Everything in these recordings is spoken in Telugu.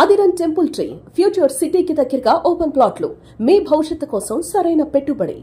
ఆదిరన్ టెంపుల్ ట్రీ ఫ్యూచర్ సిటీకి దగ్గరగా ఓపెన్ ప్లాట్లు మీ భవిష్యత్తు కోసం సరైన పెట్టుబడి.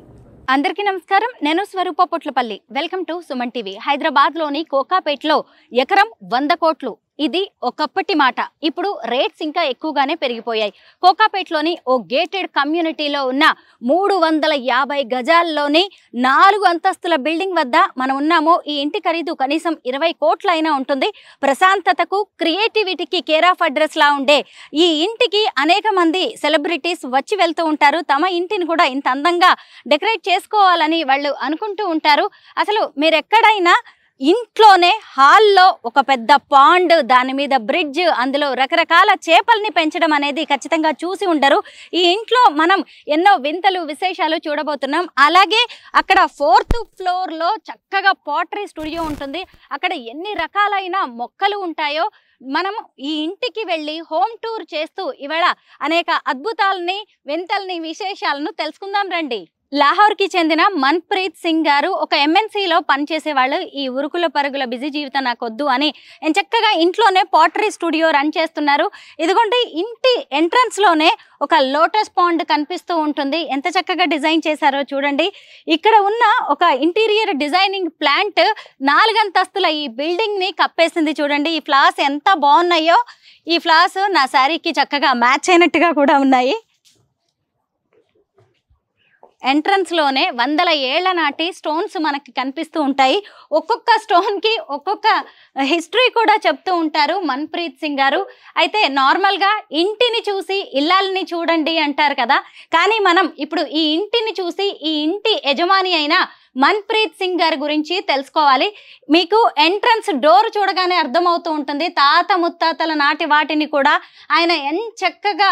అందరికీ నమస్కారం. నేను Swaroopa Potlapalli. Welcome to Suman TV. Hyderabad లోని కోకాపేటలో ఎకరం 100 కోట్లు. ఇది ఒకప్పటి మాట. ఇప్పుడు రేట్స్ ఇంకా ఎక్కువగానే పెరిగిపోయాయి. కోకాపేటలోని ఓ గేటెడ్ కమ్యూనిటీలో ఉన్న 350 గజాల్లోని 4 అంతస్తుల బిల్డింగ్ వద్ద మనం ఉన్నాము. ఈ ఇంటి ఖరీదు కనీసం 20 కోట్లైనా ఉంటుంది. ప్రశాంతతకు, క్రియేటివిటీకి కేర్ ఆఫ్ అడ్రస్ లా ఉండే ఈ ఇంటికి అనేక మంది సెలబ్రిటీస్ వచ్చి వెళ్తూ ఉంటారు. తమ ఇంటిని కూడా ఇంత అందంగా డెకరేట్ చేసుకోవాలని వాళ్ళు అనుకుంటూ ఉంటారు. అసలు మీరు ఎక్కడైనా ఇంట్లోనే హాల్లో ఒక పెద్ద పాండ్, దాని మీద బ్రిడ్జ్, అందులో రకరకాల చేపల్ని పెంచడం అనేది ఖచ్చితంగా చూసి ఉండరు. ఈ ఇంట్లో మనం ఎన్నో వింతలు విశేషాలు చూడబోతున్నాం. అలాగే అక్కడ 4th ఫ్లోర్లో చక్కగా పాటరీ స్టూడియో ఉంటుంది. అక్కడ ఎన్ని రకాలైన మొక్కలు ఉంటాయో మనం ఈ ఇంటికి వెళ్ళి హోమ్ టూర్ చేస్తూ ఇవాళ అనేక అద్భుతాలని, వింతల్ని, విశేషాలను తెలుసుకుందాం రండి. లాహోర్కి చెందిన మన్ప్రీత్ సింగ్ గారు ఒక MNCలో పనిచేసేవాళ్ళు. ఈ ఉరుకుల పరుగుల బిజీ జీవితం నాకు వద్దు అని చక్కగా ఇంట్లోనే పాటరీ స్టూడియో రన్ చేస్తున్నారు. ఇదిగోండి, ఇంటి ఎంట్రన్స్లోనే ఒక లోటస్ పాండ్ కనిపిస్తూ ఉంటుంది. ఎంత చక్కగా డిజైన్ చేశారో చూడండి. ఇక్కడ ఉన్న ఒక ఇంటీరియర్ డిజైనింగ్ ప్లాంట్ 4 అంతస్తుల ఈ బిల్డింగ్ని కప్పేసింది. చూడండి, ఈ ఫ్లవర్స్ ఎంత బాగున్నాయో. ఈ ఫ్లవర్స్ నా శారీకి చక్కగా మ్యాచ్ అయినట్టుగా కూడా ఉన్నాయి. ఎంట్రన్స్లోనే 100 ఏళ్ల నాటి స్టోన్స్ మనకి కనిపిస్తూ ఉంటాయి. ఒక్కొక్క స్టోన్కి ఒక్కొక్క హిస్టరీ కూడా చెప్తూ ఉంటారు మన్ప్రీత్ సింగ్ గారు. అయితే నార్మల్గా ఇంటిని చూసి ఇల్లాలని చూడండి అంటారు కదా, కానీ మనం ఇప్పుడు ఈ ఇంటిని చూసి ఈ ఇంటి యజమాని అయిన మన్ప్రీత్ సింగ్ గారి గురించి తెలుసుకోవాలి. మీకు ఎంట్రన్స్ డోర్ చూడగానే అర్థమవుతూ ఉంటుంది తాత ముత్తాతల నాటి వాటిని కూడా ఆయన ఎంత చక్కగా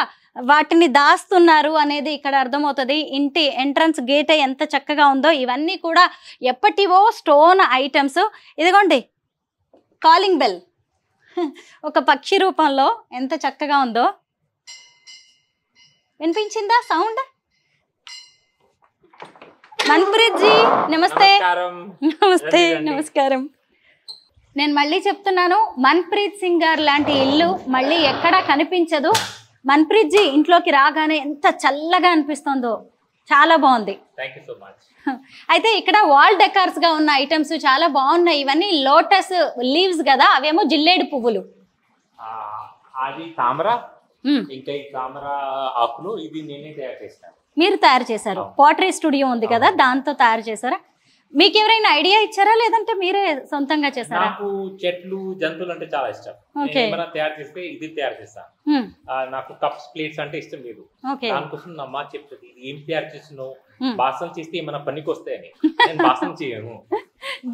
వాటిని దాస్తున్నారు అనేది ఇక్కడ అర్థమవుతుంది. ఇంటి ఎంట్రన్స్ గేట్ ఎంత చక్కగా ఉందో. ఇవన్నీ కూడా ఎప్పటివో స్టోన్ ఐటమ్స్. ఇదిగోండి, కాలింగ్ బెల్ ఒక పక్షి రూపంలో ఎంత చక్కగా ఉందో. వినిపించిందా సౌండ్? మన్ప్రీత్ జీ నమస్తే. నమస్తే, నమస్కారం. నేను మళ్ళీ చెప్తున్నాను, మన్ప్రీత్ సింగ్ గారు లాంటి ఇల్లు మళ్ళీ ఎక్కడా కనిపించదు. మన్ప్రీత్ జీ ఇంట్లోకి రాగానే ఎంత చల్లగా అనిపిస్తుందో, చాలా బాగుంది. అయితే ఇక్కడ వాల్ డెకార్స్ గా ఉన్న ఐటమ్స్ చాలా బాగున్నాయి. ఇవన్నీ లోటస్ లీవ్స్ కదా, అవేమో జిల్లేడు పువ్వులు. అది తామర, ఇంకా ఈ తామర ఆకులు ఇది నేనే తయారు చేస్తాను. మీరు తయారు చేశారు? పాటరీ స్టూడియో ఉంది కదా, దాంతో తయారు చేశారా? మీకు ఎవరైనా ఐడియా ఇచ్చారా, లేదంటే మీరే సొంతంగా చేశారా? నాకు చెట్లు, జంతువులు అంటే చాలా ఇష్టం. ఏమైనా తయారు చేస్తే ఇది తయారు చేస్తాను. నాకు కప్స్, ప్లేట్స్ అంటే ఇష్టం లేదు. దానికోసం నా అమ్మ చెప్తుంది, ఏం తయారు చేస్తున్నావు, బాసన చేస్తే ఏమైనా పనికి వస్తాయని. నేను బాసన చేయను.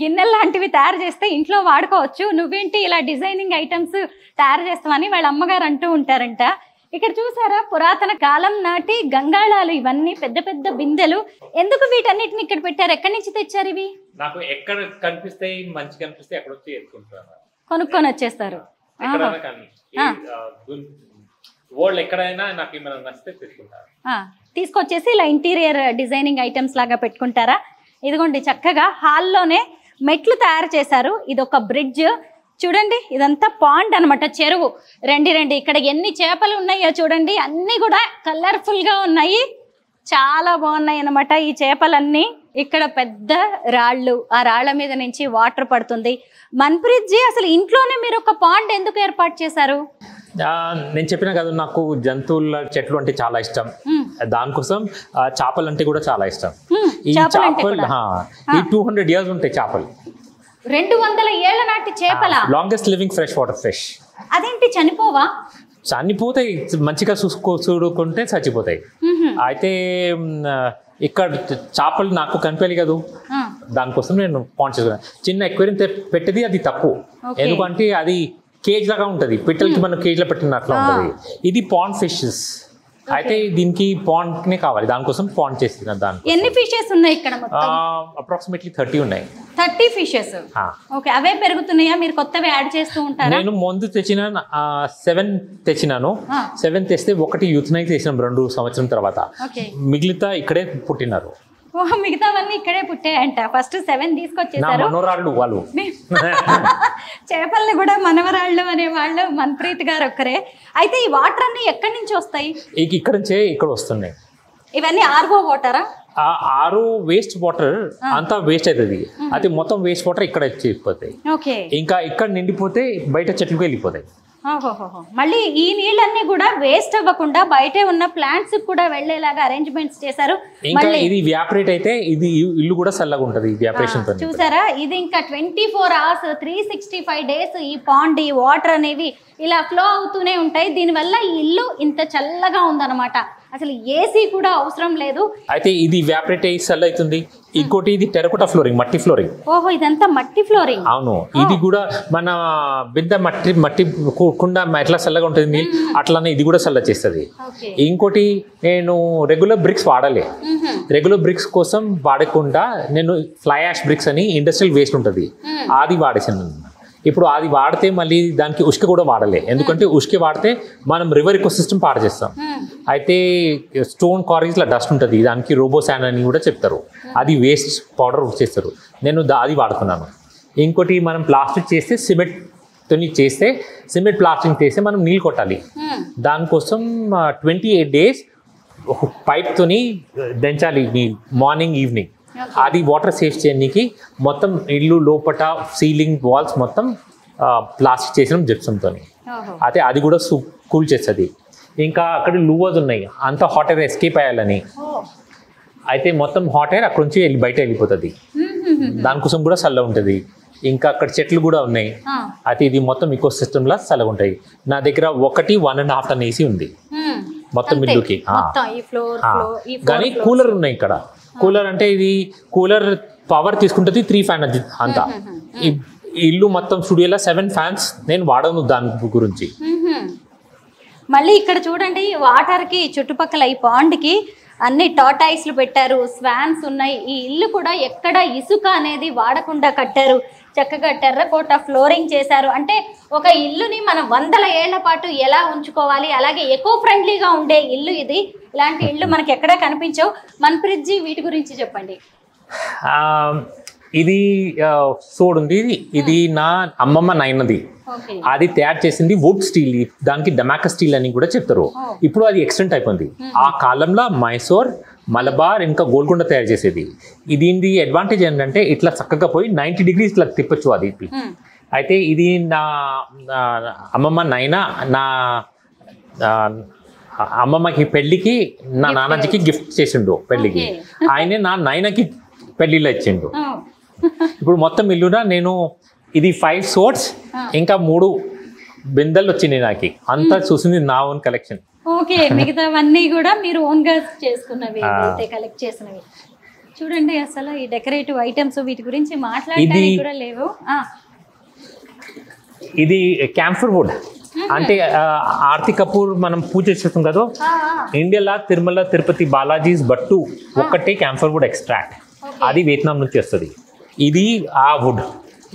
గిన్నెలు లాంటివి తయారు చేస్తే ఇంట్లో వాడుకోవచ్చు, నువ్వేంటి ఇలా డిజైనింగ్ ఐటమ్స్ తయారు చేస్తామని వాళ్ళ అమ్మగారు అంటూ ఉంటారంట. ఇక్కడ చూసారా, పురాతన కాలం నాటి గంగాళాలు, ఇవన్నీ పెద్ద పెద్ద బిందెలు. ఎందుకు వీటన్నిటిని ఇక్కడ పెట్టారు? ఎక్కడి నుంచి తెచ్చారు ఇవి? నాకు ఎక్కడ కనిపిస్తాయి, మంచి కనిపిస్తాయి అక్కడ వచ్చి ఎత్తుకుంటాను, కొనుక్కొని వచ్చేస్తారు. వరల్డ్ ఎక్కడైనా నాకు ఏమైనా నచ్చితే తెచ్చుకుంటారు, తీసుకొచ్చేసి ఇలా ఇంటీరియర్ డిజైనింగ్ ఐటమ్స్ లాగా పెట్టుకుంటారా? ఇదిగోండి, చక్కగా హాల్లోనే మెట్లు తయారు చేశారు. ఇది ఒక బ్రిడ్జ్. చూడండి, ఇదంతా పాండ్ అనమాట, చెరువు. రండి ఇక్కడ ఎన్ని చేపలు ఉన్నాయో చూడండి. అన్నీ కూడా కలర్ఫుల్ గా ఉన్నాయి, చాలా బాగున్నాయి అన్నమాట ఈ చేపలన్నీ. ఇక్కడ పెద్ద రాళ్ళు, ఆ రాళ్ల మీద నుంచి వాటర్ పడుతుంది. మన్ప్రీత్ జీ, అసలు ఇంట్లోనే మీరు ఒక పాండ్ ఎందుకు ఏర్పాటు చేశారు? నేను చెప్పినా కదా, నాకు జంతువుల, చెట్లు అంటే చాలా ఇష్టం. దానికోసం చేపలు అంటే కూడా చాలా ఇష్టం. ఈ చేపలు 200 years ఉంటాయి చేపలు. 200 ఏళ్ల నాటి చేపల? Longest living fresh water fish. అదేంటి, చనిపోవా? చనిపోతాయి, మంచిగా చూడుకుంటే చచ్చిపోతాయి. అయితే ఇక్కడ చేపలు నాకు కనిపించాలి కదా, దానికోసం నేను పాండ్ చేసుకున్నాను. చిన్న ఎక్వేరియం పెట్టేది అది తప్పు, ఎందుకంటే అది కేజ్ లాగా ఉంటుంది, పిట్టలకి మనం కేజ్ లో పెట్టినట్లా ఉంటుంది. ఇది పాండ్ ఫిషెస్. అయితే దీనికి పాండ్ నే కావాలి, దానికోసం పాండ్ చేసిన. దానికి ఎన్ని ఫిషెస్ ఉన్నాయి ఇక్కడ? అప్రాక్సిమేట్లీ 30 ఉన్నాయి. 30 ఫిషెస్. ఓకే, అవే పెరుగుతున్నాయా? మీరు కొత్తవి యాడ్ చేస్తూ ఉంటారా? నేను ముందు తెచ్చిన 7 తెచ్చినాను. 7 తెస్తే ఒకటి యూత్నైజ్ చేసినాం 2 సంవత్సరం తర్వాత. మిగిలిత ఇక్కడే పుట్టినారు. మిగతావన్నీ ఇక్కడే పుట్టాయంట. ఫస్ట్ 7 తీసుకొచ్చేసారు. వాళ్ళు చేపల్ని కూడా మనవరాళ్ళు అనే వాళ్ళు మన్ప్రీత్ గారు ఒక్కరే. అయితే ఈ వాటర్ అన్ని ఎక్కడి నుంచి వస్తాయి? ఇక్కడ నుంచే ఇక్కడ వస్తున్నాయి. ఇవన్నీ ఆర్ఓ వాటరా? ఆరు వేస్ట్ వాటర్ అంతా వేస్ట్ అవుతుంది. అది మొత్తం వేస్ట్ వాటర్ ఇక్కడ వెళ్ళిపోతాయి. ఇంకా ఇక్కడ నిండిపోతే బయట చెట్లకు వెళ్ళిపోతాయి. మళ్ళీ ఈ నీళ్ళన్నీ కూడా వేస్ట్ అవ్వకుండా బయటే ఉన్న ప్లాంట్స్ కూడా వెళ్ళేలాగా అరేంజ్మెంట్స్ చేశారు. ఇంకా ఇది వ్యాపరేట్ అయితే ఇది ఇల్లు కూడా చల్లగా ఉంటది. చూసారా, ఇది ఇంకా 24 hours 365 days ఈ పాండ్ ఈ వాటర్ అనేవి ఇలా ఫ్లో అవుతూనే ఉంటాయి. దీనివల్ల ఈ ఇల్లు ఇంత చల్లగా ఉందన్నమాట. అసలు ఏసీ కూడా అవసరం లేదు. అయితే ఇది వ్యాపరేట్ అయ్యి చల్ల అవుతుంది. ఇంకోటి ఇది టెరకోటా ఫ్లోరింగ్, మట్టి ఫ్లోరింగ్. ఓహో, ఇదంతా మట్టి ఫ్లోరింగ్. అవును, ఇది కూడా మన బిందె మట్టి కుండ ఎట్లా చల్లగా ఉంటుంది అట్లానే ఇది కూడా చల్ల చేస్తుంది. ఇంకోటి నేను రెగ్యులర్ బ్రిక్స్ వాడలే. రెగ్యులర్ బ్రిక్స్ కోసం వాడకుండా నేను ఫ్లై యాష్ బ్రిక్స్ అని ఇండస్ట్రియల్ వేస్ట్ ఉంటుంది అది వాడేసాను. ఇప్పుడు అది వాడితే మళ్ళీ దానికి ఉష్క కూడా వాడలే. ఎందుకంటే ఉష్క వాడితే మనం రివర్ ఎకో సిస్టమ్ పాడు చేస్తాం. అయితే స్టోన్ క్వారీస్లో డస్ట్ ఉంటుంది, దానికి రోబోసాన్ అని కూడా చెప్తారు. అది వేస్ట్ పౌడర్ చేస్తారు. నేను అది వాడుతున్నాను. ఇంకోటి మనం ప్లాస్టిక్ చేస్తే సిమెంట్తో చేస్తే సిమెంట్ ప్లాస్టింగ్ చేస్తే మనం నీళ్ళు కొట్టాలి. దానికోసం 28 days పైప్తోని దంచాలి నీళ్ళు మార్నింగ్ ఈవినింగ్. అది వాటర్ సేవ్ చేయడానికి మొత్తం ఇల్లు లోపల సీలింగ్ వాల్స్ మొత్తం ప్లాస్టిక్ చేసిన జిప్సంతో. అయితే అది కూడా కూల్ చేస్తుంది. ఇంకా అక్కడ లూవర్స్ ఉన్నాయి, అంత హాట్ ఎయిర్ ఎస్కేప్ అయ్యాలని. అయితే మొత్తం హాట్ ఎయిర్ అక్కడ నుంచి బయట వెళ్ళిపోతుంది. దానికోసం కూడా చల్ల ఉంటుంది. ఇంకా అక్కడ చెట్లు కూడా ఉన్నాయి. అయితే ఇది మొత్తం ఈకో సిస్టమ్లా చల్లగా ఉంటాయి. నా దగ్గర 1.5 టన్ ఏసీ ఉంది మొత్తం ఇల్లుకి. కానీ కూలర్ ఉన్నాయి ఇక్కడ. కూలర్ అంటే ఇది కూలర్ పవర్ తీసుకుంటుంది 3 ఫ్యాన్ అంతా. ఇల్లు మొత్తం స్టూడియోలో 7 ఫ్యాన్స్ నేను వాడను దాని గురించి. మళ్ళీ ఇక్కడ చూడండి, వాటర్ కి చుట్టుపక్కల ఈ పాండ్ కి అన్ని టాటాయిస్లు పెట్టారు, స్వాన్స్ ఉన్నాయి. ఈ ఇల్లు కూడా ఎక్కడ ఇసుక అనేది వాడకుండా కట్టారు. చక్కగా టెర్రకోట ఫ్లోరింగ్ చేశారు. అంటే ఒక ఇల్లుని మనం 100 ఏళ్ల పాటు ఎలా ఉంచుకోవాలి, అలాగే ఎకో ఫ్రెండ్లీగా ఉండే ఇల్లు ఇది. ఇలాంటి ఇల్లు మనకి ఎక్కడ కనిపించవు. మన్ప్రీత్ జీ, వీటి గురించి చెప్పండి. ఇది సోడ్ ఉంది. ఇది నా అమ్మమ్మ నాయనది. అది తయారు చేసింది వుడ్ స్టీల్. దానికి డమాకా స్టీల్ అని కూడా చెప్తారు. ఇప్పుడు అది ఎక్స్టెంట్ అయిపోయింది. ఆ కాలంలో మైసూర్, మలబార్ ఇంకా గోల్కొండ తయారు చేసేది. దీని అడ్వాంటేజ్ ఏంటంటే ఇట్లా చక్కగా పోయి 90 degrees ఇట్లా తిప్పచ్చు అది. అయితే ఇది నా అమ్మమ్మ నాయన నా అమ్మమ్మకి పెళ్లికి నా నాన్నజీకి గిఫ్ట్ చేసిండు. పెళ్లికి ఆయనే నా నాయనకి పెళ్లిలో ఇచ్చిండు. ఇప్పుడు మొత్తం ఇల్లునా నేను ఇది 5 సోట్స్ ఇంకా 3 బిందెలు వచ్చినాయి. నాకు అంతా చూసింది నా ఓన్ కలెక్షన్. ఓకే, మిగతావన్నీ కూడా మీరు ఓన్ గా చేసుకున్నవి, కలెక్ట్ చేసినవి. చూడండి, అసలు ఈ డెకరేటివ్ ఐటమ్స్ వీటి గురించి మాట్లాడడానికి కూడా లేవు. ఇది క్యాంఫర్ వుడ్ అంటే ఆర్తి కపూర్ మనం పూజ చేస్తాం కదా, ఇండియాలో తిరుమల తిరుపతి బాలాజీస్ బట్టు ఒక్కటే క్యాంఫర్ వుడ్ ఎక్స్ట్రాక్ట్. అది వియత్నాం నుంచి వస్తుంది. ఇది ఆ వుడ్.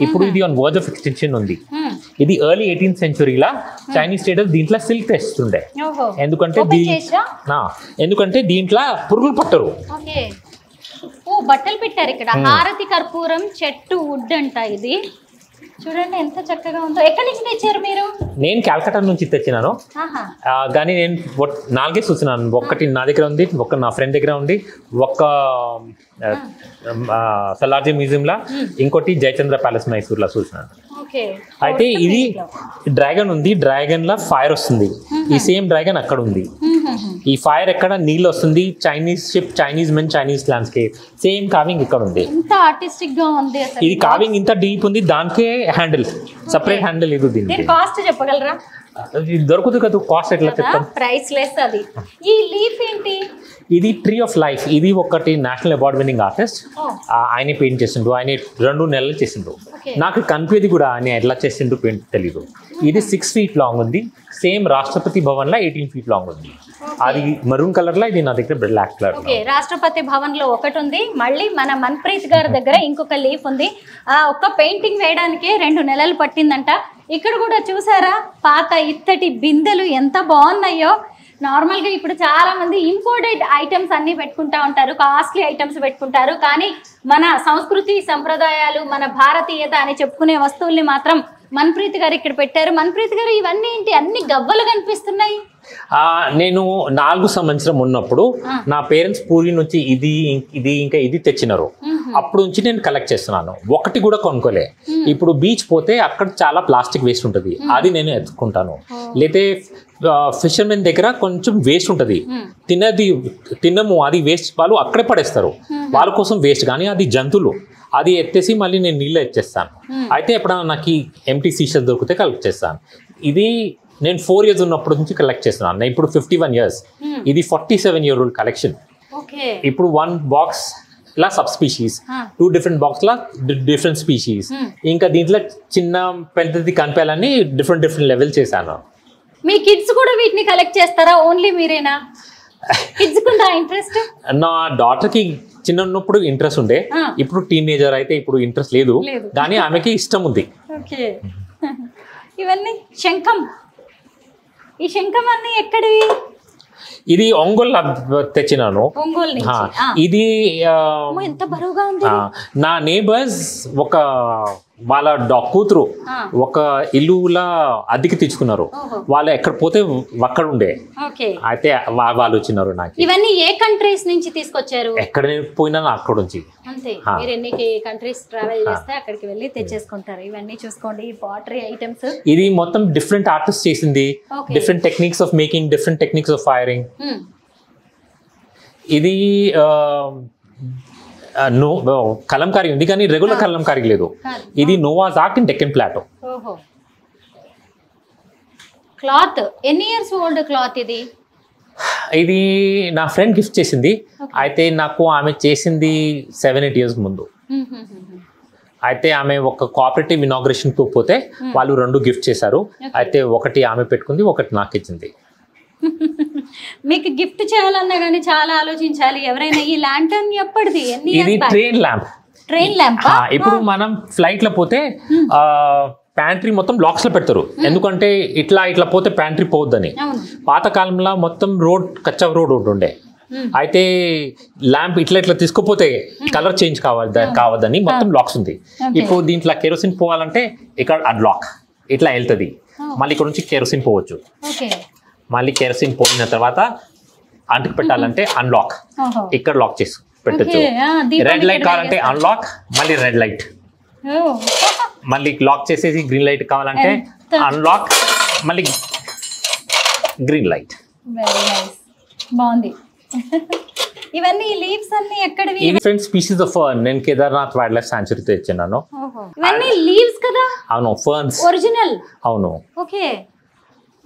ఇప్పుడు ఇది ఆన్ వర్జ్ ఆఫ్ ఎక్స్టెన్షన్ ఉంది. ఇది ఎర్లీ 18th centuryలా చైనీస్ స్టేటస్ దీంట్లో సిల్క్ తెస్తుండే. ఎందుకంటే దీంట్లో పురుగులు పట్టరు. బట్టలు పెట్టారు ఇక్కడ. హారతి కర్పూరం చెట్టు వుడ్ అంట ఇది. చూడండి ఎంత చక్కగా ఉందో. ఎక్కడి నుంచి తెచ్చారు మీరు? నేను కాల్కటా నుంచి తెచ్చినాను. కానీ నేను 4 చూస్తున్నాను. ఒకటి నా దగ్గర ఉంది, ఒక నా ఫ్రెండ్ దగ్గర ఉంది, ఒక సలార్జీ మ్యూజియంలా, ఇంకోటి జయచంద్ర ప్యాలెస్ మైసూర్లో చూసినాను. అయితే ఇది డ్రాగన్ ఉంది. డ్రాగన్ లా ఫైర్ వస్తుంది. ఈ సేమ్ డ్రాగన్ అక్కడ ఉంది. ఈ ఫైర్ ఎక్కడ నీళ్ళు వస్తుంది. Chinese ship, Chinese men, Chinese landscape. Same carving ఇక్కడ ఉంది. ఇది కావింగ్ ఇంత డీప్ ఉంది. దానికే హ్యాండిల్, సపరేట్ హ్యాండిల్. ఇది దీనికి కాస్ట్ చెప్పగలరా? దొరుకుతుంది కదా, కాస్ట్ ఎట్లా చెప్తాం? Price less. అది ఈ లీఫ్ ఏంటి? ఇది ట్రీ ఆఫ్ లైఫ్. ఇది ఒకటి నేషనల్ అవార్డ్ విన్నింగ్ ఆర్టిస్ట్. ఆయన పెయింట్ చేసిండు. ఆయన 2 నెలలు చేసిండు. నాకు కనిపేది కూడా ఆయన ఎట్లా చేసిండు పెయింట్ తెలీదు. ఇది 6 feet లాంగ్ ఉంది. సేమ్ రాష్ట్రపతి భవన్ లో 18 feet లాంగ్ ఉంది. అది మరూన్ కలర్ లో, ఇది నా దగ్గర బ్లాక్ కలర్. రాష్ట్రపతి భవన్ లో ఒకటి ఉంది. మళ్ళీ మన మన్ప్రీత్ గారి దగ్గర ఇంకొక లీఫ్ ఉంది. ఆ ఒక్క పెయింటింగ్ వేయడానికే 2 నెలలు పట్టిందంట. ఇక్కడ కూడా చూసారా, పాత ఇత్తడి బిందెలు ఎంత బాగున్నాయో. నార్మల్ గా ఇప్పుడు చాలా మంది ఇంపోర్టెడ్ ఐటమ్స్ అన్ని పెట్టుకుంటా ఉంటారు, కాస్ట్లీ ఐటమ్స్ పెట్టుకుంటారు. కానీ మన సంస్కృతి సంప్రదాయాలు, మన భారతీయత అని చెప్పుకునే వస్తువుల్ని మాత్రం మన్ప్రీత్ గారు ఇక్కడ పెట్టారు. మన్ప్రీత్ గారు, ఇవన్నీ ఏంటి అన్ని గవ్వలు కనిపిస్తున్నాయి? నేను 4 సంవత్సరం ఉన్నప్పుడు నా పేరెంట్స్ పూరి నుంచి ఇది తెచ్చినారు. అప్పుడు నుంచి నేను కలెక్ట్ చేస్తున్నాను. ఒకటి కూడా కొనుక్కోలే. ఇప్పుడు బీచ్ పోతే అక్కడ చాలా ప్లాస్టిక్ వేస్ట్ ఉంటుంది, అది నేను ఎత్తుకుంటాను. లేతే ఫిషర్మెన్ దగ్గర కొంచెం వేస్ట్ ఉంటుంది, తినము, అది వేస్ట్ వాళ్ళు అక్కడే పడేస్తారు, వాళ్ళ కోసం వేస్ట్. కానీ అది జంతువులు, అది ఎత్తేసి మళ్ళీ నేను నీళ్ళు ఎత్తేస్తాను. అయితే ఎప్పుడైనా నాకు ఎంటీ సీషెస్ దొరికితే కలెక్ట్ చేస్తాను. ఇది నేను 4 years ఉన్నప్పటి నుంచి కలెక్ట్ చేస్తున్నాను. ఇప్పుడు 51 years, ఇది 47-year-old కలెక్షన్. ఇప్పుడు 1 box లా సబ్ స్పీషీస్, 2 different box లా డిఫరెంట్ స్పీషీస్, ఇంకా దీంట్లో చిన్న పెద్దది కనిపించాలని డిఫరెంట్ లెవెల్ చేశాను. మీ కిడ్స్ కూడా వీటిని కలెక్ట్ చేస్తారా? ఓన్లీ మీరేనా? కిడ్స్ కుందా ఇంట్రెస్ట్? నా డాటర్కి చిన్న ఉన్నప్పుడు ఇంట్రెస్ట్ ఉండే, ఇప్పుడు టీనేజర్ అయితే ఇప్పుడు ఇంట్రెస్ట్ లేదు, కానీ ఆమెకి ఇష్టం ఉంది. ఓకే. ఇవన్నీ శంఖం, ఈ శంఖం అన్ని ఎక్కడివి? ఇది ఒంగోలు తెచ్చినాను. ఇది ఎంత బరువుగా ఉంది. నా నేబర్స్ ఒక వాళ్ళ కూతురు ఒక ఇల్లులా అద్దెకి తెచ్చుకున్నారు. వాళ్ళు ఎక్కడ పోతే అక్కడ ఉండే, అయితే వాళ్ళు వచ్చినారు. నాకు ఇవన్నీ ఏ కంట్రీస్ నుంచి తీసుకొచ్చారు? ఎక్కడ పోయినా అక్కడ నుంచి. అంతే, మీరు ఎన్ని కంట్రీస్ ట్రావెల్ చేస్తే అక్కడికి వెళ్ళి తెచ్చేసుకుంటారు. ఇవన్నీ చూసుకోండి, ఈ పాటరీ ఐటమ్స్. ఇది మొత్తం డిఫరెంట్ ఆర్టిస్ట్ చేసింది, different techniques of making, different techniques of firing. ఇది కలంకారీ ఉంది, కానీ రెగ్యులర్ కలంకారీ లేదు. ఇది Noah's ark in Deccan plateau. Cloth ఎన్ని ఇయర్స్ ఓల్డ్ క్లాత్ ఇది? ఇది నా ఫ్రెండ్ గిఫ్ట్ చేసింది. అయితే నాకు ఆమె చేసింది 7-8 years ముందు. అయితే ఆమె ఒక కోఆపరేటివ్ ఇనాగ్రేషన్ కు పోతే వాళ్ళు 2 గిఫ్ట్ చేశారు. అయితే ఒకటి ఆమె పెట్టుకుంది, ఒకటి నాకు ఇచ్చింది. మీకు గిఫ్ట్ చేయాలన్నా కానీ చాలా ఆలోచించాలి. ఎవరైనా ఈ ల్యాంటర్న్ ఎప్పటిది? ఇది ట్రైన్ ల్యాంప్. ఇప్పుడు మనం ఫ్లైట్ లో పోతే ప్యాంట్రీ మొత్తం లాక్స్ లో పెడతారు, ఎందుకంటే ఇట్లా పోతే ప్యాంట్రీ పోవద్దని. పాతకాలంలో మొత్తం కచ్చా రోడ్ ఉండే. అయితే ల్యాంప్ ఇట్లా తీసుకుపోతే కలర్ చేంజ్ కావద్దని మొత్తం లాక్స్ ఉంది. ఇప్పుడు దీంట్లో కెరోసిన్ పోవాలంటే ఇక్కడ అన్లాక్ ఇట్లా వెళ్తుంది, మళ్ళీ ఇక్కడ నుంచి కెరోసిన్ పోవచ్చు. మళ్ళీ కెరసిన్ పోయిన తర్వాత అంటుకు పెట్టాలంటే అన్లాక్, ఇక్కడ లాక్ చేసి పెట్టచ్చు. రెడ్ లైట్ కావాలంటే అన్లాక్, మళ్ళీ రెడ్ లైట్, మళ్ళీ లాక్ చేసేసి గ్రీన్ లైట్ కావాలంటే అన్లాక్, మళ్ళీ గ్రీన్ లైట్. బాగుంది. ఇవన్నీ లీవ్స్ అన్ని ఎక్కడివి? Different species of fern. నేను కేదార్నాథ్ వైల్డ్ లైఫ్ సాంచురీ తెచ్చాను. ఇవన్నీ లీవ్స్ కదా? అవును, ఫర్న్స్ ఒరిజినల్. అవును. ఓకే,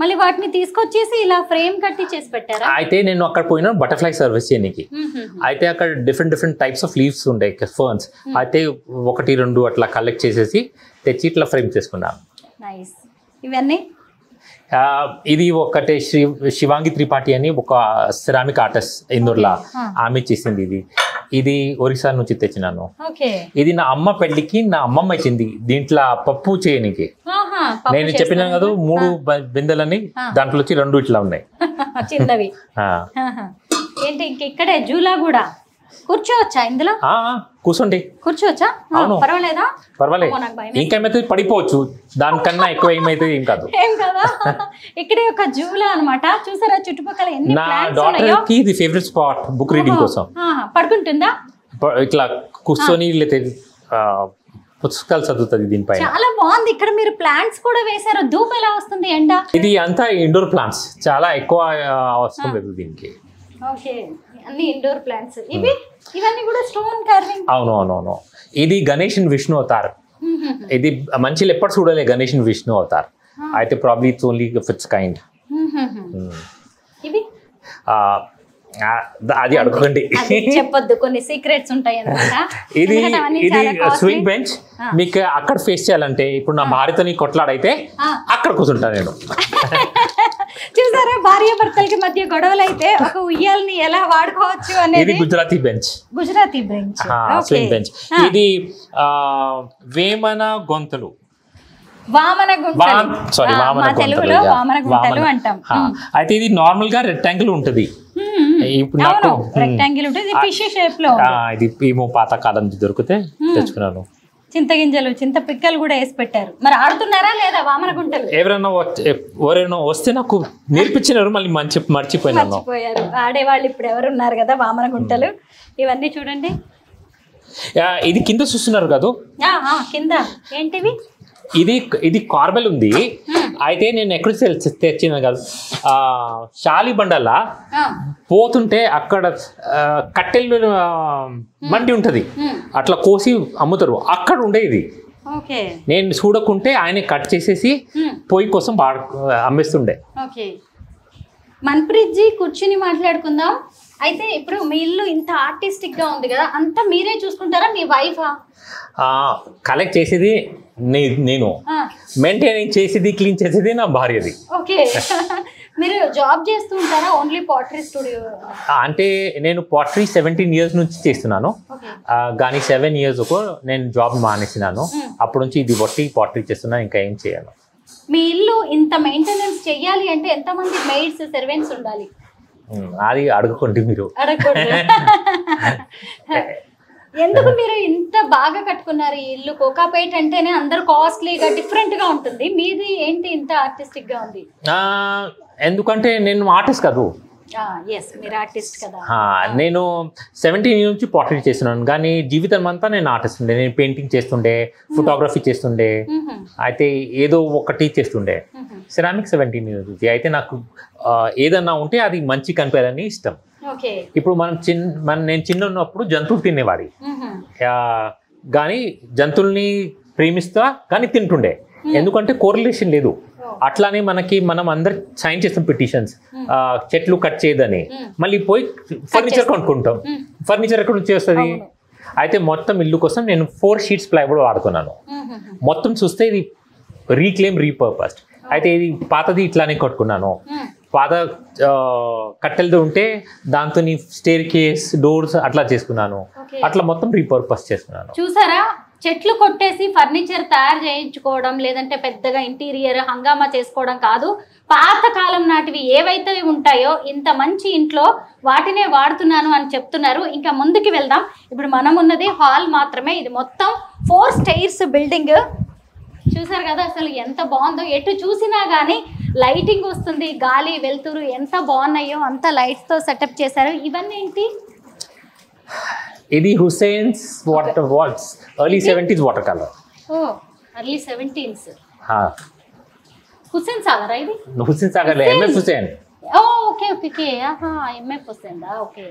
మళ్ళీ వాటిని తీసుకొచ్చేసి ఇలా ఫ్రేమ్ కట్టి చేసి పెట్టారా? అయితే నేను అక్కడ పోయినా బటర్ఫ్లై సర్వీస్ చేయడానికి. అయితే అక్కడ డిఫరెంట్ టైప్స్ ఆఫ్ లీవ్స్ ఉంటాయి, ఫర్న్స్. అయితే 1-2 అట్లా కలెక్ట్ చేసేసి తెచ్చి ఇట్లా ఫ్రేమ్ చేసుకున్నాను. నైస్. ఇవన్నీ ఇది ఒకటే శివాంగి త్రిపాఠి అని ఒక సిరామిక్ ఆర్టిస్ట్ ఇందూర్లా, ఆమె చేసింది. ఇది ఒరిస్సా నుంచి తెచ్చినాను. ఇది నా అమ్మ పెళ్లికి నా అమ్మమ్మ ఇచ్చింది. దీంట్లో పప్పు చేయనికి నేను చెప్పినాను కదా 3 బిందెలని, దాంట్లో వచ్చి 2 ఇట్లా ఉన్నాయి చిన్నవి. ఏంటి ఇక్కడే జూలా కూడా కూర్చోవచ్చా? ఇందులో కూర్చోండి. కూర్చోవచ్చా? పర్వాలేదా? పర్వాలేదు, ఇంకేమైతే పడిపోవచ్చు, దానికన్నా ఎక్కువ ఏమైతే ఏం కాదు. ఏం కదా. ఇక్కడే ఒక జూలా అన్నమాట. చూసారా చుట్టుపక్కల ఎన్ని నా డాటర్ కి ఇది ఫేవరెట్ స్పాట్ బుక్ రీడింగ్ కోసం. పడుకుంటుందా ఇట్లా కూర్చొని, లేతే పుస్తకాలు చదువుతుంది దీనిపై. చాలా బాగుంది. ఇక్కడ మీరు ప్లాంట్స్ కూడా వేశారు. ధూప్ ఎలా వస్తుంది ఎండ? ఇది అంతా ఇండోర్ ప్లాంట్స్, చాలా ఎక్కువ అవసరం లేదు దీనికి. ఓకే, అన్ని ఇండోర్ ప్లాంట్స్. ఇవన్నీ కూడా స్టోన్ కార్వింగ్. అవును. ఇది గణేష్ విష్ణు అవతార్. ఇది మంచి ఎప్పుడు చూడలే గణేష్ విష్ణు అవతార్. అయితే probably it's only of it's kind. ఇవి అది అడగండి, చెప్పొద్దు, కొన్ని సీక్రెట్స్ ఉంటాయి అన్నమాట. ఇది స్వింగ్ బెంచ్. మీకు అక్కడ ఫేస్ చేయాలంటే ఇప్పుడు నా భార్యతోని కొట్లాడైతే అక్కడ కూర్చుంటా నేను. చూసారా, భార్య భర్తలకి మధ్య గొడవలు అయితే ఒక ఉయ్యాలని ఎలా వాడుకోవచ్చు అనేది. ఇది గుజరాతీ బెంచ్. Swing bench. ఇది వేమన గొంతులు. వామన గుంటలు. మా తెలుగులో వామన గుంటలు అంటాం. అయితే ఇది నార్మల్ గా రెక్టాంగిల్ ఉంటది, ఇప్పుడు నాకు రెక్టాంగిల్ ఉంటుంది, ఫిష్ షేప్ లో. ఇది ఏమో పాతకాలం దొరికితే తెచ్చుకున్నాను. చింతగింజలు, చింత పిక్కలు కూడా వేసి పెట్టారు. మరి ఆడుతున్నారా లేదా వామన గుంటలు? ఎవరైనా వస్తే నాకు నేర్పించినారు, మళ్ళీ మర్చిపోయారు. ఆడేవాళ్ళు ఇప్పుడు ఎవరు ఉన్నారు కదా వామన గుంటలు. ఇవన్నీ చూడండి. ఇది కింద చూస్తున్నారు కదా, కింద ఏంటివి? ఇది కార్బెల్ ఉంది. అయితే నేను ఎక్కడ తెచ్చిన కదా, శాలిబండలా పోతుంటే అక్కడ కట్టెలు మండి ఉంటది, అట్లా కోసి అమ్ముతారు, అక్కడ ఉండేది. నేను చూడకుంటే ఆయన కట్ చేసేసి పొయ్యి కోసం అమ్మేస్తుండే. మన్ప్రీత్ జీ కూర్చుని మాట్లాడుకుందాం. అయితే ఇప్పుడు మీ ఇల్లు ఇంత ఆర్టిస్టిక్ గా ఉంది కదా, అంతా మీరే చూసుకుంటారా? మీ వైఫా? కలెక్ట్ చేసేది నేను, మెయింటైన్ చేసేది, క్లీన్ చేసేది నా భార్యది. ఓకే. మీరు జాబ్ చేస్తూ ఉంటారా? Only pottery studio? అంటే నేను పాటరీ 17 years నుంచి చేస్తున్నాను, కానీ 7 years నేను జాబ్ మానేసినాను. అప్పటి నుంచి ఇది బట్టి పాటరీ చేస్తున్నాను, ఇంకా ఏం చేయాలి. మీ ఇల్లు ఇంత మెయింటెనెన్స్ చెయ్యాలి అంటే ఎంతమంది మెయిడ్స్, సర్వెంట్స్ ఉండాలి? అది అడగకండి మీరు. ఎందుకు మీరు ఇంత బాగా కట్టుకున్నారు ఈ ఇల్లు? కోకాపేట్ అంటేనే అందరూ కాస్ట్లీగా, డిఫరెంట్ గా ఉంటుంది, మీది ఏంటి ఇంత ఆర్టిస్టిక్ గా ఉంది? ఎందుకంటే నేను ఆర్టిస్ట్ కాదు. మీరు ఆర్టిస్ట్ కదా. నేను 17 నుంచి పాటరీ చేస్తున్నాను, కానీ జీవితం అంతా నేను ఆర్టిస్ట్ ఉండే. నేను పెయింటింగ్ చేస్తుండే, ఫోటోగ్రఫీ చేస్తుండే, అయితే ఏదో ఒకటి చేస్తుండే. Ceramic 17 years. అయితే నాకు ఏదన్నా ఉంటే అది మంచి కనిపించాలని ఇష్టం. ఇప్పుడు నేను చిన్న ఉన్నప్పుడు జంతువులు తినేవాడి, కానీ జంతువుల్ని ప్రేమిస్తా కానీ తింటుండే, ఎందుకంటే కోరిలేషన్ లేదు. అట్లానే మనం అందరు సైన్ చేస్తాం పిటిషన్స్, చెట్లు కట్ చేయదని, మళ్ళీ పోయి ఫర్నిచర్ కొనుక్కుంటాం. ఫర్నిచర్ ఎక్కడ నుంచి వస్తుంది? అయితే మొత్తం ఇల్లు కోసం నేను 4 sheets ప్లైవుడ్ వాడుకున్నాను. మొత్తం చూస్తే ఇది రీక్లెయిమ్, రీపర్పస్డ్. అయితే ఇది పాతది ఇట్లానే కట్టుకున్నాను. పాత కట్టెలతో ఉంటే దాంతో స్టేర్ కేస్, డోర్స్ అట్లా చేసుకున్నాను. అట్లా మొత్తం రీపర్పస్ చేసుకున్నాను. చూసారా, చెట్లు కొట్టేసి ఫర్నిచర్ తయారు చేయించుకోవడం, లేదంటే పెద్దగా ఇంటీరియర్ హంగామా చేసుకోవడం కాదు, పాతకాలం నాటివి ఏవైతే ఉంటాయో ఇంత మంచి ఇంట్లో వాటినే వాడుతున్నాను అని చెప్తున్నారు. ఇంకా ముందుకు వెళ్దాం. ఇప్పుడు మనం ఉన్నది హాల్ మాత్రమే. ఇది మొత్తం 4 stairs బిల్డింగ్. చూసారు కదా అసలు ఎంత బాగుందో, ఎటు చూసినా కానీ లైటింగ్ వస్తుంది, గాలి వెలుతురు ఎంత బాగున్నాయో, అంత లైట్స్ తో సెటప్ చేశారు. ఇవన్నీ ఏంటి? ఇది Hussain's water walls, early 70s water colour. Early 70s Hussain Sagar. ఇది Hussain Sagar, MF Hussain. Okay okay okay, MF Hussain. Okay,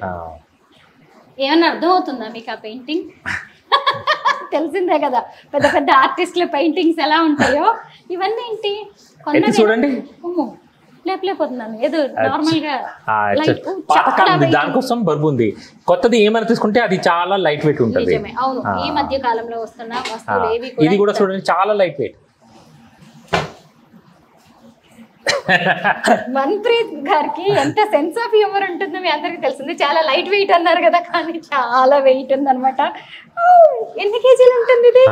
ఏమన్నా అర్థం అవుతుందా మీకు ఆ పెయింటింగ్? తెలిసిందే కదా పెద్ద పెద్ద ఆర్టిస్టుల పెయింటింగ్స్ ఎలా ఉంటాయో. ఇవన్నీ ఏంటి? చూడండి, లేకపోతున్నాను ఏదో నార్మల్ గా. దానికోసం బరువు ఉంది. కొత్తది ఏమైనా తీసుకుంటే అది చాలా లైట్ వెయిట్ ఉంటుంది. అవును, ఈ మధ్య కాలంలో వస్తున్న వస్తువులు ఏవి ఇది కూడా చూడండి, చాలా లైట్ వెయిట్. మన్ప్రీత్ గారికి ఎంత సెన్స్ ఆఫ్ హ్యూమర్ ఉంటుందో మీ అందరికి తెలిసింది. చాలా లైట్ వెయిట్ అన్నారు కదా, కానీ చాలా వెయిట్ ఉందన్నమాట. ఎన్ని కేజీలు ఉంటుంది ఇది?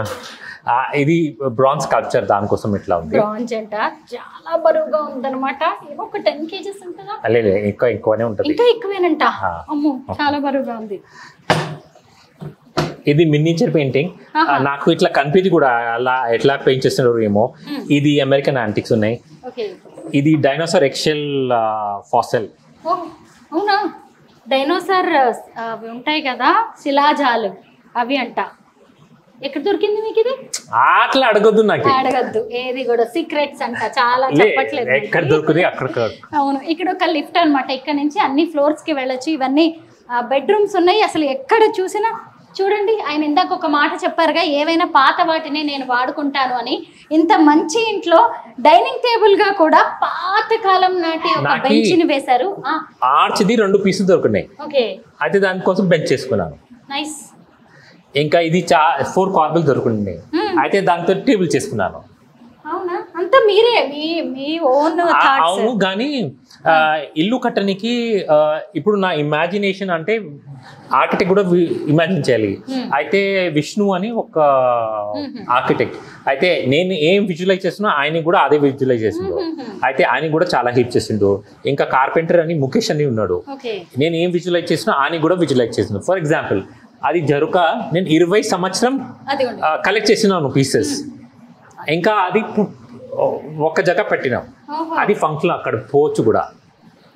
ఇది బ్రాంజ్ స్కల్ప్చర్, దానికోసం ఇట్లా ఉంది. బ్రాంజ్ అంట, చాలా బరువుగా ఉందన్నమాట. ఒక 10 kgs ఉంటుందా? లేదు, ఎక్కువనే ఉంటుంది. ఇంకా ఎక్కువేనంట. అమ్మో, చాలా బరువుగా ఉంది. ఇది మినియేచర్ పెయింటింగ్. నాకు ఇట్లా కనిపించి కూడా అలా ఎట్లా పెయింట్ చేస్తున్నారు ఏమో. ఇది అమెరికన్ యాంటిక్స్ ఉన్నాయి. ఇది డైనోసార్ ఎక్సెల్ ఫాసిల్. అవునా? డైనోసార్ అవి ఉంటాయి కదా శిలాజాలు, అవి అంట. ఎక్కడ దొరికింది మీకు ఇది? అట్లా అడగద్దు, నాకు అడగద్దు, ఏది కూడా సీక్రెట్స్ అంట, చాలా చెప్పట్లేదు. ఎక్కడ దొరుకుతుంది అక్కడ. అవును, ఇక్కడ ఒక లిఫ్ట్ అనమాట, ఇక్కడ నుంచి అన్ని ఫ్లోర్స్ కి వెళ్ళొచ్చు. ఇవన్నీ బెడ్రూమ్స్ ఉన్నాయి. అసలు ఎక్కడ చూసినా చూడండి, ఆయన ఇందాక ఒక మాట చెప్పారుగా, ఏవైనా పాత వాటిని నేను వాడుకుంటాను అని. ఇంత మంచి ఇంట్లో డైనింగ్ టేబుల్ గా కూడా పాతకాలం నాటి ఒక బెంచ్ ని వేశారు. ఆర్చ్ది 2 pieces దొరుకున్నాయి. ఓకే, అయితే దానికోసం బెంచ్ చేసుకున్నాను. నైస్. ఇంకా ఇది 4 కార్బుల్ దొరుకున్నాయి, అయితే దాంతో టేబుల్ చేసుకున్నాను. అవునా? అంత అంతా మీరే మీ ఓన్ థాట్స్. అవును, కానీ ఇల్లు కట్టడానికి ఇప్పుడు నా ఇమాజినేషన్ అంటే ఆర్కిటెక్ట్ కూడా ఇమాజిన్ చేయాలి. అయితే విష్ణు అని ఒక ఆర్కిటెక్ట్, అయితే నేను ఏం విజువలైజ్ చేస్తున్నా ఆయన కూడా అదే విజువలైజ్ చేసిండు. అయితే ఆయన కూడా చాలా హెల్ప్ చేసిండు. ఇంకా కార్పెంటర్ అని ముఖేష్ అని ఉన్నాడు, నేను ఏం విజువలైజ్ చేసినా ఆయన కూడా విజువలైజ్ చేసిండు. ఫర్ ఎగ్జాంపుల్ అది జరుక నేను 20 సంవత్సరం కలెక్ట్ చేసినాను పీసెస్. ఇంకా అది ఒక జగ పెట్టినాం, అది ఫంక్షన్ అక్కడ పోవచ్చు కూడా.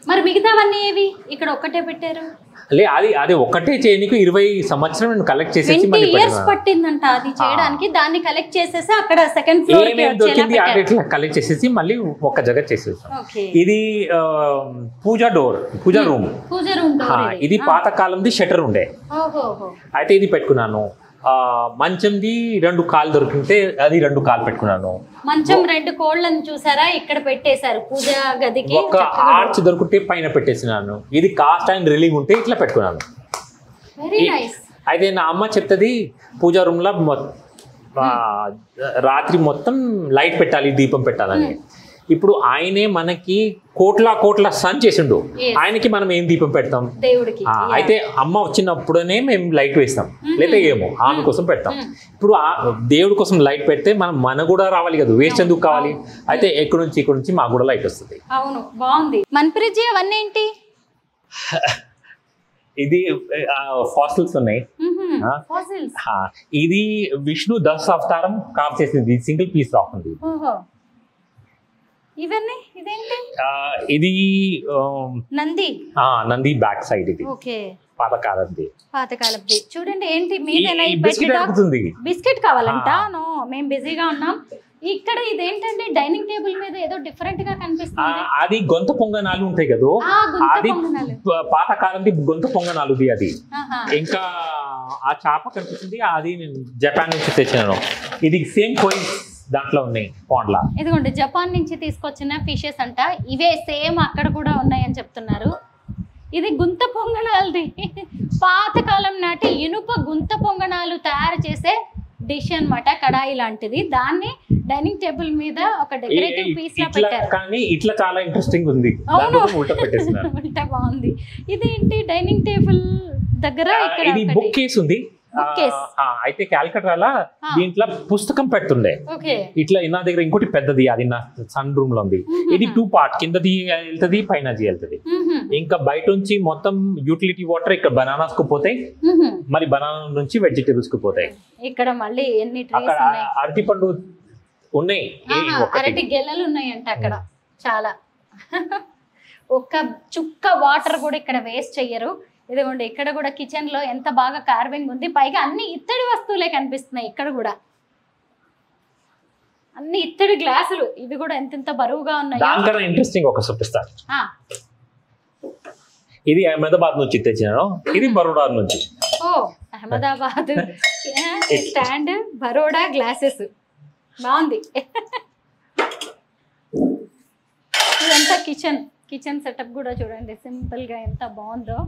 మరి మిగతావన్నీ ఏవి ఇక్కడ ఒక్కటే పెట్టారు? అది ఒక్కటే చేయడానికి 20 సంవత్సరం నేను కలెక్ట్ చేసేసి 20 years పట్టిందంట అది చేయడానికి. దాన్ని కలెక్ట్ చేసేసి అక్కడ సెకండ్ ఫ్లోర్ దొరికింది కలెక్ట్ చేసేసి మళ్ళీ ఒక జగ చేసేసాం. ఇది పూజా రూమ్. ఇది పాత కాలంది షట్టర్ ఉండే, అయితే ఇది పెట్టుకున్నాను. మంచంది 2 కాళ్ళు దొరికితే అది 2 కాళ్ళు పెట్టుకున్నాను. మంచం 2 కోళ్ళని చూసారా ఇక్కడ పెట్టేశారు పూజా గదికి. ఒక ఆర్చ్ దొరికితే పైన పెట్టేసినాను. ఇది కాస్ట్ అండ్ రిలీవ్ ఉంటే ఇట్లా పెట్టుకున్నాను. అయితే నా అమ్మ చెప్తుంది పూజా రూమ్ లో రాత్రి మొత్తం లైట్ పెట్టాలి, దీపం పెట్టాలని. ఇప్పుడు ఆయనే మనకి కోట్ల సన్ చేసిండు, ఆయనకి మనం ఏం దీపం పెడతాం దేవుడికి. అయితే అమ్మ వచ్చినప్పుడనే మేము లైట్ వేస్తాం, లేదా ఏమో ఆమె కోసం పెడతాం. ఇప్పుడు దేవుడి కోసం లైట్ పెడితే మన కూడా రావాలి కదా, వేస్ట్ ఎందుకు కావాలి? అయితే ఇక్కడ నుంచి మాకు కూడా లైట్ వస్తుంది. అవును, బాగుంది. మన్ప్రీత్ జీ అవన్నీ ఏంటి? ఇది ఫాసిల్స్ ఉన్నాయి. ఇది విష్ణు 10 అవతారం కాప్ చేసింది, సింగిల్ పీస్ రాక్ ఉంది. ఇవన్నీ ఇదేంటి? ఇది నంది బ్యాక్ సైడ్. ఇది పాతకాలంది. చూడండి ఏంటి మీదేనా? బిస్కెట్ కావాలంట. నో, మేము బిజీగా ఉన్నాం. ఇక్కడ ఇదేంటంటే డైనింగ్ టేబుల్ మీద ఏదో డిఫరెంట్ గా కనిపిస్తుంది. అది గొంత పొంగనాలు ఉంటాయి కదా, అది పాతకాలంది గొంత పొంగనాలు. అది ఇంకా ఆ చేప కనిపిస్తుంది, అది నేను జపాన్ నుంచి తెచ్చినాను. ఇది సేమ్ కోయి దాంట్లో ఉన్నాయి పాండ్లా. ఇదిగోండి జపాన్ నుంచి తీసుకొచ్చిన ఫిషెస్ అంట. ఇవే సేమ్ అక్కడ కూడా ఉన్నాయని చెప్తున్నారు. ఇది గుంత పొంగనాలది, పాతకాలం నాటి ఇనుప గుంత పొంగనాలు తయారు చేసే డిష్ అన్నమాట, కడాయి లాంటిది. దాన్ని డైనింగ్ టేబుల్ మీద ఒక డెకరేటివ్ పీస్ లా పెట్టారు. కానీ ఇట్లా చాలా ఇంట్రెస్టింగ్ ఉంది. ఉల్టా బాగుంది. ఇదేంటి డైనింగ్ టేబుల్ దగ్గర ఇక్కడ ఇది బుక్ కేస్ ఉంది. అయితే క్యాల్కటాలో దీంట్లో పుస్తకం పెడుతుండే. ఇట్లా నా దగ్గర ఇంకోటి పెద్దది, అది నా సన్ రూమ్ లో ఉంది. ఇది 2 పార్ట్, కిందది వెళ్తుంది, పైన వెళ్తుంది. ఇంకా బయట నుంచి మొత్తం యూటిలిటీ వాటర్ ఇక్కడ బనానాస్ కు పోతాయి, మరి బనానా నుంచి వెజిటేబుల్స్ కు పోతాయి. ఇక్కడ మళ్ళీ ఎన్ని అక్కడ అరటి పండు ఉన్నాయి, అరటి గెలలు ఉన్నాయంట అక్కడ చాలా. ఒక్క చుక్క వాటర్ కూడా ఇక్కడ వేస్ట్ చెయ్యరు. ఇదిగోండి ఇక్కడ కూడా కిచెన్ లో ఎంత బాగా కార్వింగ్ ఉంది. పైగా అన్ని ఇత్తడి వస్తువులే కనిపిస్తున్నాయి. ఇక్కడ కూడా అన్ని ఇత్తడి గ్లాసులు, ఇవి కూడా ఎంత బరువుగా ఉన్నాయి. దానికన్నా ఇంట్రెస్టింగ్ ఒక చూపిస్తాను. ఇది అహ్మదాబాద్ నుంచి తెచ్చినాను, ఇది బరోడా నుంచి. ఓ, అహ్మదాబాద్ స్టాండ్, బరోడా గ్లాసెస్, బాగుంది. ఇదంతా కిచెన్ సెటప్ కూడా చూడండి సింపుల్ గా ఎంత బాగుందో.